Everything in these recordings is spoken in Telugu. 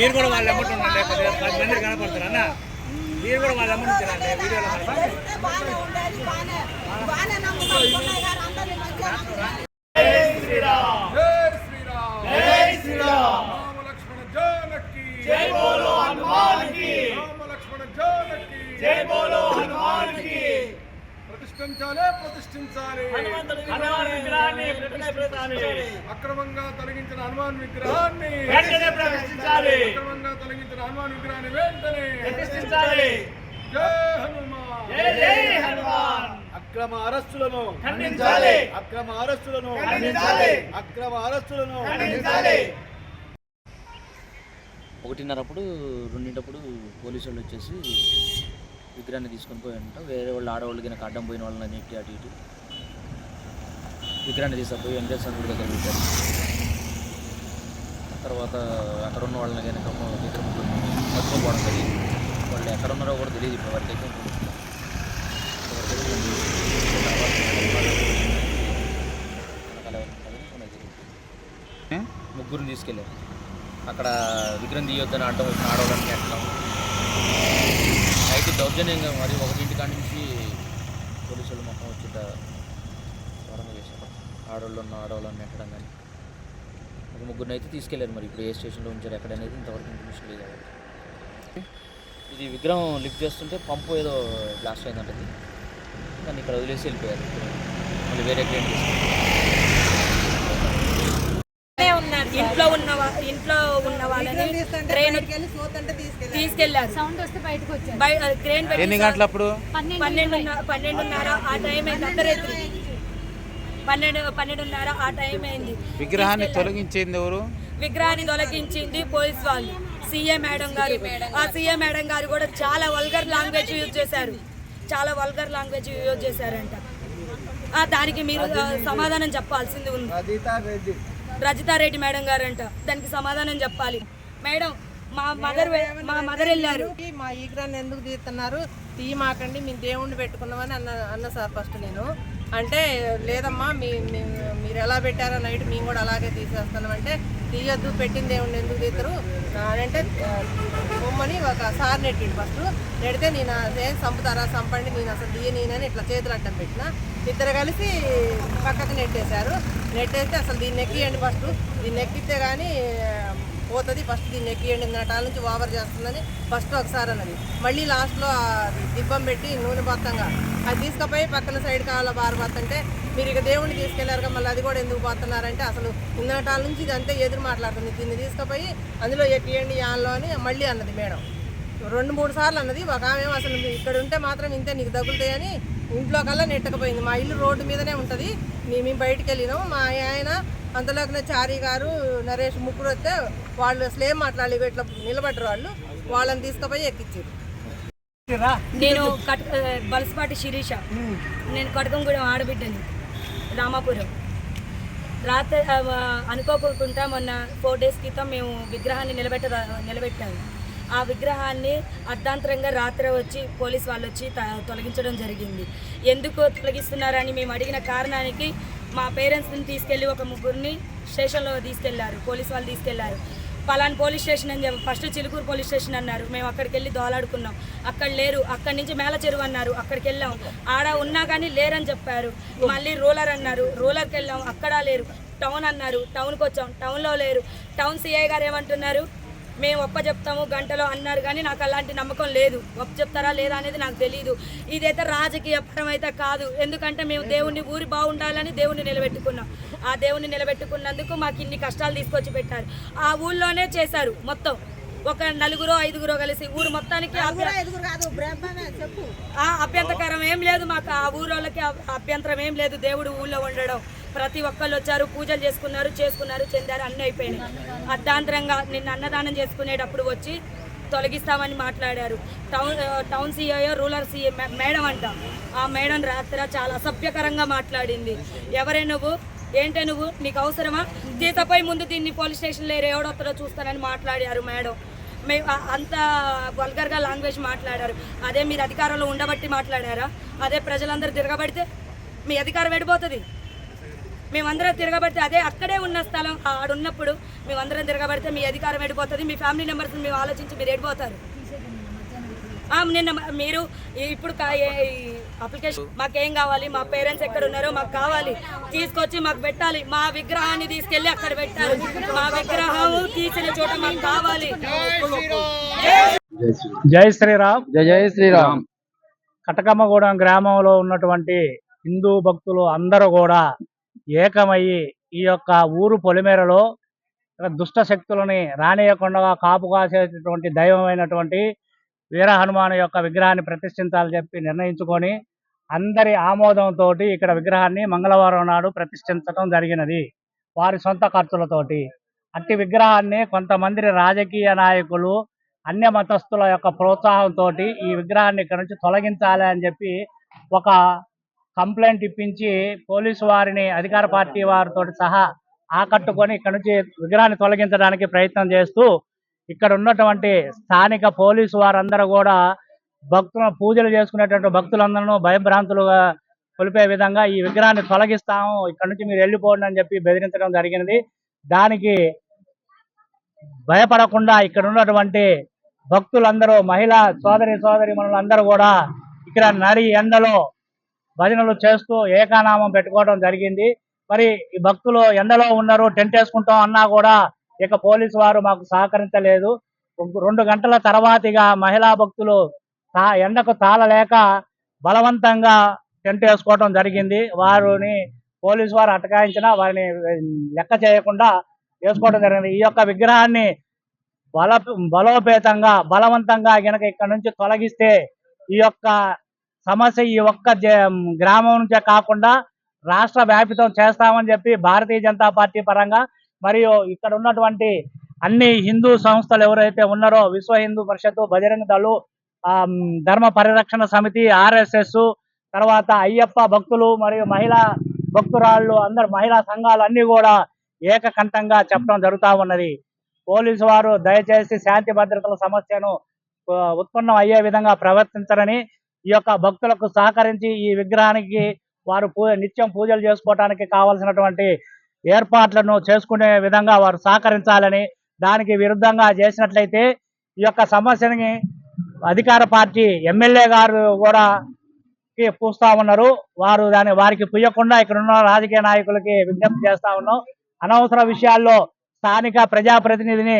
మీరు కూడా వాళ్ళ అమ్మటం ఉండండి, 10 మంది కనపడతారు అన్న. మీరు కూడా వాళ్ళ అమ్మటం తినండి వీడియోలో. ప్రతిష్ఠించాలి అక్రమంగా తొలగించిన హనుమాన్ విగ్రహాన్ని వెంటనే జై హనుమాన్. అక్రమ అరెస్టులను ఖండించాలి. అక్రమ అరెస్టులను ఖండించాలి. అక్రమ అరెస్టులను ఖండించాలి. 1:30 2 పోలీసు వాళ్ళు వచ్చేసి విగ్రహాన్ని తీసుకొని పోయారంట. వేరే వాళ్ళు ఆడవాళ్ళు కనుక అడ్డం పోయిన వాళ్ళని నెట్టి అటు ఇటు విగ్రహాన్ని తీసుకుపోయి వెంకటేశ్వర గుడి దగ్గర పెట్టారు. తర్వాత అక్కడ ఉన్న వాళ్ళని కనుక విగ్రహం పట్టుకోపోవడం జరిగింది. వాళ్ళు ఎక్కడ ఉన్నారో కూడా తెలియదు ఇప్పుడు వరకైతే. ముగ్గురిని తీసుకెళ్ళారు. అక్కడ విగ్రహం తీయొద్దని అడ్డం వచ్చిన ఆడవాళ్ళని నెట్టడం, నైట్ దౌర్జన్యంగా మరి 1 కాడి నుంచి పోలీసులు మొత్తం వచ్చి దూరంగా చేశారు. ఆడవాళ్ళని నెట్టడం కానీ ఒక ముగ్గురిని అయితే తీసుకెళ్లారు. మరి ఇప్పుడు ఏ స్టేషన్లో ఉంచారు ఎక్కడనేది ఇంతవరకు ఇన్ఫర్మేషన్ లేదు. ఇది విగ్రహం లిఫ్ట్ చేస్తుంటే పంపు ఏదో బ్లాస్ట్ అయిందంటది. కానీ ఇక్కడ వదిలేసి వెళ్ళిపోయారు. మళ్ళీ వేరే క్లైంట్ ఇంట్లో ఉన్న వాళ్ళని ట్రైన్ తీసుకెళ్లారు. క్రేన్ ఎన్ని గంటలు అప్పుడు? 12:30 ఆ టైం అయింది. అర్ధరాత్రి 12:30 ఆ టైం అయింది. విగ్రహాన్ని తొలగించింది ఎవరు? విగ్రహాన్ని తొలగించింది పోలీస్ వాళ్ళు, సీఏ మేడం గారు. ఆ సీఏ మేడం గారు కూడా చాలా వల్గర్ లాంగ్వేజ్ యూజ్ చేశారంట. దానికి మీరు సమాధానం చెప్పాల్సింది ఉంది. రజితారెడ్డి మేడం గారు అంట, దానికి సమాధానం చెప్పాలి. మేడం మా మదర్ వెళ్ళారు. మా ఈగ్రాన్ని ఎందుకు తీస్తున్నారు, తీయమాకండి మేము దేవుణ్ణి పెట్టుకున్నామని అన్న సార్ ఫస్ట్. నేను అంటే లేదమ్మా మీరు ఎలా పెట్టారో నైట్ మేము కూడా అలాగే తీసేస్తున్నామంటే, తీయొద్దు పెట్టిన దేవుణ్ణి ఎందుకు తీస్తారు అంటే బొమ్మని ఒక సార్ నెట్టిండు. ఫస్ట్ నెడితే నేను ఏం చంపుతారా, చంపండి, నేను అసలు తీయనని ఇట్లా చేతులు అడ్డం పెట్టిన. ఇద్దరు కలిసి పక్కకు నెట్టేశారు. నెట్టేస్తే అసలు దీన్ని ఎక్కియండి, ఫస్ట్ దీన్ని ఎక్కితే కానీ పోతుంది, ఫస్ట్ దీన్ని ఎక్కియండి, నటాల నుంచి ఓవర్ చేస్తుందని ఫస్ట్ ఒకసారి అన్నది. మళ్ళీ లాస్ట్లో దిబ్బం పెట్టి నూనె బొత్తంగా అది తీసుకుపోయి పక్కన సైడ్ కావాలో బారబోతుంటే, మీరు ఇక దేవుడిని తీసుకెళ్లారుగా మళ్ళీ అది కూడా ఎందుకు పోతున్నారంటే, అసలు ఇందనటాల నుంచి ఇది అంతే ఎదురు మాట్లాడుతుంది, దీన్ని తీసుకుపోయి అందులో ఎక్కియండి యాన్లో అని మళ్ళీ అన్నది మేడం. 2-3 సార్లు అన్నది. ఒక ఆమె అసలు ఇక్కడ ఉంటే మాత్రం ఇంతే నీకు తగులుతాయని ఇంట్లో కల్లా నెట్టకపోయింది. మా ఇల్లు రోడ్డు మీదనే ఉంటుంది, మేము బయటికి వెళ్ళినాం. మా ఆయన అంతలోకినే చారీ గారు, నరేష్ ముగ్గురు వస్తే వాళ్ళు అసలు ఏం మాట్లాడలేదు, ఇట్లా నిలబడ్డారు. వాళ్ళని తీసుకుపోయి ఎక్కించారు. నేను బలసపాటి శిరీష, నేను కడకంగూడెం ఆడబిడ్డని, రామాపురం. రాత్రి అనుకోకుండా మొన్న 4 days క్రితం మేము విగ్రహాన్ని నిలబెట్టాము. ఆ విగ్రహాన్ని అర్ధాంతరంగా రాత్రి వచ్చి పోలీస్ వాళ్ళు వచ్చి తొలగించడం జరిగింది. ఎందుకు తొలగిస్తున్నారని మేము అడిగిన కారణానికి మా పేరెంట్స్ని తీసుకెళ్ళి ఒక ముగ్గురిని స్టేషన్లో తీసుకెళ్లారు. పోలీస్ వాళ్ళు తీసుకెళ్లారు. పలానా పోలీస్ స్టేషన్ అని చెప్పి ఫస్ట్ చిలుకూరు పోలీస్ స్టేషన్ అన్నారు. మేము అక్కడికి వెళ్ళి దోలాడుకున్నాం, అక్కడ లేరు. అక్కడి నుంచి మేల చెరువు అన్నారు, అక్కడికి వెళ్ళాం. ఆడ ఉన్నా కానీ లేరని చెప్పారు. మళ్ళీ రూలర్ అన్నారు, రూలర్కి వెళ్ళాం, అక్కడ లేరు. టౌన్ అన్నారు, టౌన్కి వచ్చాం, టౌన్లో లేరు. టౌన్ సిఐ గారు ఏమంటున్నారు, మేము ఒప్ప చెప్తాము గంటలో అన్నారు. కానీ నాకు అలాంటి నమ్మకం లేదు, ఒప్ప చెప్తారా లేదా అనేది నాకు తెలియదు. ఇదైతే రాజకీయ పరం అయితే కాదు. ఎందుకంటే మేము దేవుణ్ణి ఊరి బాగుండాలని దేవుణ్ణి నిలబెట్టుకున్నాం. ఆ దేవుణ్ణి నిలబెట్టుకున్నందుకు మాకు ఇన్ని కష్టాలు తీసుకొచ్చి పెట్టారు. ఆ ఊళ్ళోనే చేశారు మొత్తం. ఒక 4-5 కలిసి ఊరు మొత్తానికి అభ్యంతకరం ఏం లేదు మాకు. ఆ ఊరోళ్ళకి అభ్యంతరం ఏం లేదు దేవుడు ఊళ్ళో ఉండడం. ప్రతి ఒక్కళ్ళు వచ్చారు, పూజలు చేసుకున్నారు, చెందారు, అన్నీ అయిపోయినాయి. అర్ధాంతరంగా నిన్న అన్నదానం చేసుకునేటప్పుడు వచ్చి తొలగిస్తామని మాట్లాడారు. Town CIO rural CI madam అంట. ఆ మేడం రాత్రి చాలా అసభ్యకరంగా మాట్లాడింది. ఎవరే నువ్వు, ఏంటే నువ్వు, నీకు అవసరమా, తీతపై ముందు దీన్ని పోలీస్ స్టేషన్లో ఎవడొస్తారో చూస్తానని మాట్లాడారు మేడం. అంత వల్గర్గా లాంగ్వేజ్ మాట్లాడారు. అదే మీరు అధికారంలో ఉండబట్టి మాట్లాడారా? అదే ప్రజలందరూ తిరగబడితే మీ అధికారం వెళ్ళిపోతుంది. మేమందరం తిరగబడితే అదే అక్కడే ఉన్న స్థలం ఆడున్నప్పుడు మేమందరం తిరగబడితే మీ అధికారం ఎడిపోతుంది, మీ ఫ్యామిలీ మెంబర్స్ మేము ఆలోచించి మీరు ఎడిపోతారు. నిన్న మీరు ఇప్పుడు అప్లికేషన్ మాకేం కావాలి, మా పేరెంట్స్ ఎక్కడ ఉన్నారో మాకు కావాలి, తీసుకొచ్చి మాకు పెట్టాలి. మా విగ్రహాన్ని తీసుకెళ్ళి అక్కడ పెట్టారు, మా విగ్రహం తీసిన చోట మాకు కావాలి. జై శ్రీరామ్. జై శ్రీరామ్. కటకమ్మగూడెం గ్రామంలో ఉన్నటువంటి హిందూ భక్తులు అందరూ కూడా ఏకమయ్యి ఈ యొక్క ఊరు పొలిమేరలో దుష్ట శక్తులని రానియకుండా కాపు కాసేటటువంటి దైవమైనటువంటి వీర హనుమాన్ యొక్క విగ్రహాన్ని ప్రతిష్ఠించాలని చెప్పి నిర్ణయించుకొని అందరి ఆమోదంతో ఇక్కడ విగ్రహాన్ని మంగళవారం నాడు ప్రతిష్ఠించడం జరిగినది వారి సొంత ఖర్చులతోటి. అట్టి విగ్రహాన్ని కొంతమంది రాజకీయ నాయకులు అన్య మతస్థుల యొక్క ప్రోత్సాహంతో ఈ విగ్రహాన్ని ఇక్కడ నుంచి తొలగించాలి అని చెప్పి ఒక కంప్లైంట్ ఇప్పించి పోలీసు వారిని అధికార పార్టీ వారితో సహా ఆకట్టుకొని ఇక్కడ నుంచి విగ్రహాన్ని తొలగించడానికి ప్రయత్నం చేస్తూ ఇక్కడ ఉన్నటువంటి స్థానిక పోలీసు వారందరూ కూడా భక్తులను పూజలు చేసుకునేటువంటి భక్తులందరూ భయభ్రాంతులుగా కొలిపే విధంగా ఈ విగ్రహాన్ని తొలగిస్తాము, ఇక్కడ నుంచి మీరు వెళ్ళిపోండి అని చెప్పి బెదిరించడం జరిగినది. దానికి భయపడకుండా ఇక్కడ ఉన్నటువంటి భక్తులందరూ మహిళా సోదరి మనులందరూ కూడా ఇక్కడ నడి ఎండలో భజనలు చేస్తూ ఏకానామం పెట్టుకోవడం జరిగింది. మరి ఈ భక్తులు ఎండలో ఉన్నారు, టెంట్ వేసుకుంటాం అన్నా కూడా ఇక పోలీసు వారు మాకు సహకరించలేదు. 2 గంటల తర్వాతిగా మహిళా భక్తులు ఎండకు తాళలేక బలవంతంగా టెంట్ వేసుకోవడం జరిగింది. వారిని పోలీసు వారు అటకాయించినా వారిని లెక్క చేయకుండా వేసుకోవడం జరిగింది. ఈ యొక్క విగ్రహాన్ని బలోపేతంగా బలవంతంగా గనక ఇక్కడ నుంచి తొలగిస్తే ఈ యొక్క సమస్య ఈ ఒక్క గ్రామం నుంచే కాకుండా రాష్ట్ర వ్యాపితం చేస్తామని చెప్పి భారతీయ జనతా పార్టీ పరంగా మరియు ఇక్కడ ఉన్నటువంటి అన్ని హిందూ సంస్థలు ఎవరైతే ఉన్నారో విశ్వ హిందూ పరిషత్తు, బజరంగ దళు, ధర్మ పరిరక్షణ సమితి, RSS, తర్వాత అయ్యప్ప భక్తులు మరియు మహిళా భక్తురాళ్ళు అందరు మహిళా సంఘాలు అన్ని కూడా ఏకకంఠంగా చెప్పడం జరుగుతూ ఉన్నది. పోలీసు వారు దయచేసి శాంతి భద్రతల సమస్యను ఉత్పన్నం అయ్యే విధంగా ప్రవర్తించరని, ఈ యొక్క భక్తులకు సహకరించి ఈ విగ్రహానికి వారు నిత్యం పూజలు చేసుకోవడానికి కావాల్సినటువంటి ఏర్పాట్లను చేసుకునే విధంగా వారు సహకరించాలని, దానికి విరుద్ధంగా చేసినట్లయితే ఈ యొక్క సమస్యని అధికార పార్టీ ఎమ్మెల్యే గారు కూడా పూస్తా ఉన్నారు. వారికి పుయ్యకుండా ఇక్కడ ఉన్న రాజకీయ నాయకులకి విజ్ఞప్తి చేస్తా ఉన్నాం. అనవసర విషయాల్లో స్థానిక ప్రజాప్రతినిధిని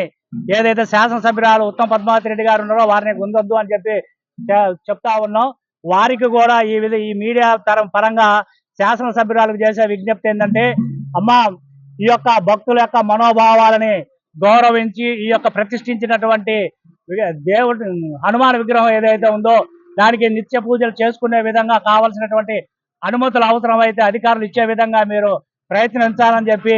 ఏదైతే శాసనసభ్యురాలు ఉత్తమ్ పద్మావతి రెడ్డి గారు ఉన్నారో వారిని గుందొద్దు అని చెప్పి చెప్తా ఉన్నాం. వారికి కూడా ఈ మీడియా పరంగా శాసనసభ్యురాలకు చేసే విజ్ఞప్తి ఏంటంటే, అమ్మా ఈ యొక్క భక్తుల యొక్క మనోభావాలని గౌరవించి ఈ యొక్క ప్రతిష్ఠించినటువంటి దేవుడు హనుమాన్ విగ్రహం ఏదైతే ఉందో దానికి నిత్య పూజలు చేసుకునే విధంగా కావాల్సినటువంటి అనుమతులు అవసరమైతే అధికారులు ఇచ్చే విధంగా మీరు ప్రయత్నించాలని చెప్పి